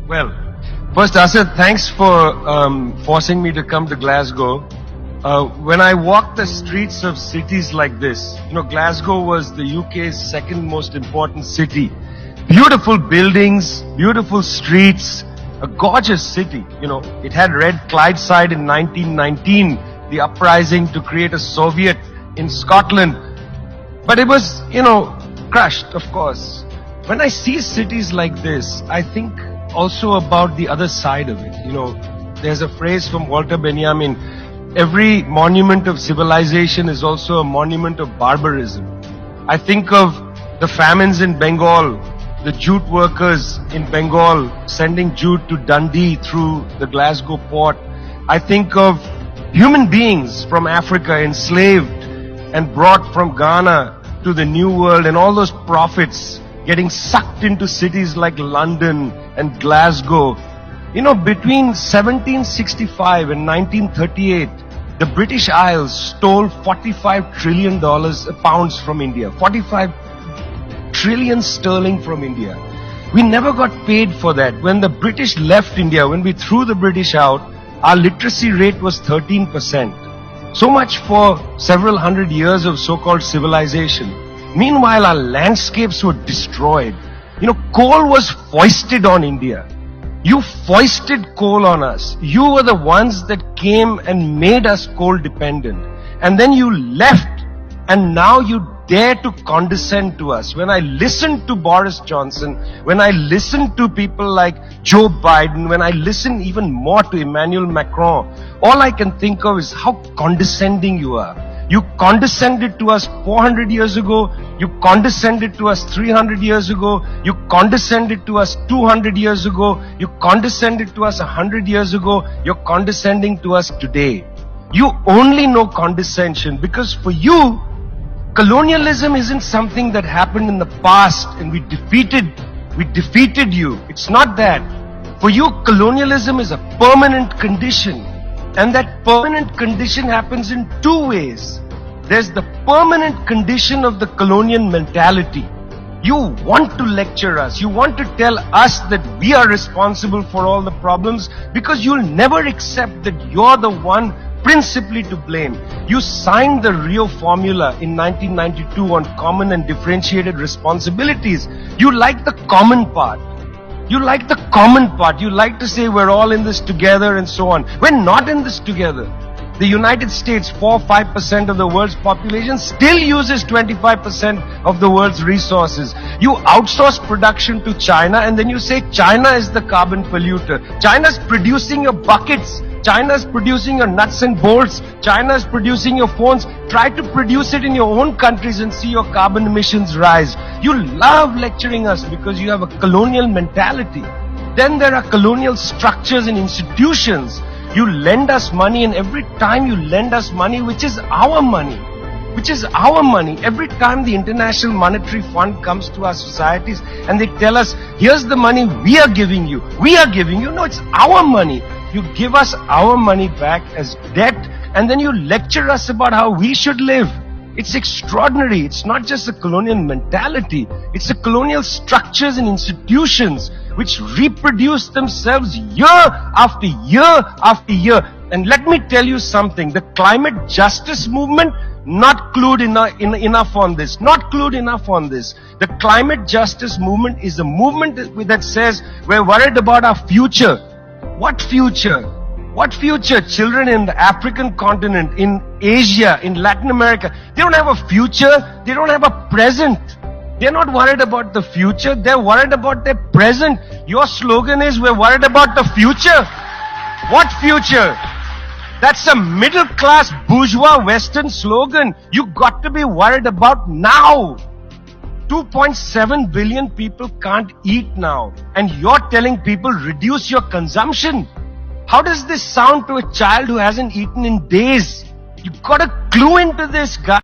Well, first, Asad, thanks for forcing me to come to Glasgow. When I walk the streets of cities like this, Glasgow was the UK's second most important city. Beautiful buildings, beautiful streets, a gorgeous city. It had Red Clydeside in 1919, the uprising to create a Soviet in Scotland. But it was, crushed, of course. When I see cities like this, I think also about the other side of it. There's a phrase from Walter Benjamin, every monument of civilization is also a monument of barbarism. I think of the famines in Bengal, the jute workers in Bengal sending jute to Dundee through the Glasgow port. I think of human beings from Africa enslaved and brought from Ghana to the New World, and all those prophets getting sucked into cities like London and Glasgow. Between 1765 and 1938, the British Isles stole $45 trillion pounds from India. 45 trillion sterling from India. We never got paid for that. When the British left India, when we threw the British out, our literacy rate was 13%. So much for several hundred years of so-called civilization. Meanwhile, our landscapes were destroyed. Coal was foisted on India. You foisted coal on us. You were the ones that came and made us coal dependent. And then you left, and now you dare to condescend to us. When I listen to Boris Johnson, when I listen to people like Joe Biden, when I listen even more to Emmanuel Macron, all I can think of is how condescending you are. You condescended to us 400 years ago. You condescended to us 300 years ago. You condescended to us 200 years ago. You condescended to us 100 years ago. You're condescending to us today. You only know condescension because for you, colonialism isn't something that happened in the past and we defeated you. It's not that. For you, colonialism is a permanent condition. And that permanent condition happens in two ways. There's the permanent condition of the colonial mentality. You want to lecture us. You want to tell us that we are responsible for all the problems because you'll never accept that you're the one principally to blame. You signed the Rio Formula in 1992 on common and differentiated responsibilities. You like the common part. You like the common part. You like to say we're all in this together and so on. We're not in this together. The United States, 4-5% of the world's population, still uses 25% of the world's resources. You outsource production to China and then you say China is the carbon polluter. China's producing your buckets. China's producing your nuts and bolts. China's producing your phones. Try to produce it in your own countries and see your carbon emissions rise. You love lecturing us because you have a colonial mentality. Then there are colonial structures and institutions. You lend us money, and every time you lend us money, which is our money, every time the International Monetary Fund comes to our societies and they tell us, here's the money we are giving you. No, it's our money. You give us our money back as debt, and then you lecture us about how we should live. It's extraordinary. It's not just a colonial mentality. It's the colonial structures and institutions which reproduce themselves year after year after year. And let me tell you something. The climate justice movement, not clued enough on this. Not clued enough on this. The climate justice movement is a movement that says we're worried about our future. What future? What future? Children in the African continent, in Asia, in Latin America, they don't have a future. They don't have a present. They're not worried about the future. They're worried about their present. Your slogan is, we're worried about the future. What future? That's a middle class bourgeois Western slogan. You got to be worried about now. 2.7 billion people can't eat now. And you're telling people reduce your consumption. How does this sound to a child who hasn't eaten in days? You've got to clue into this, guy.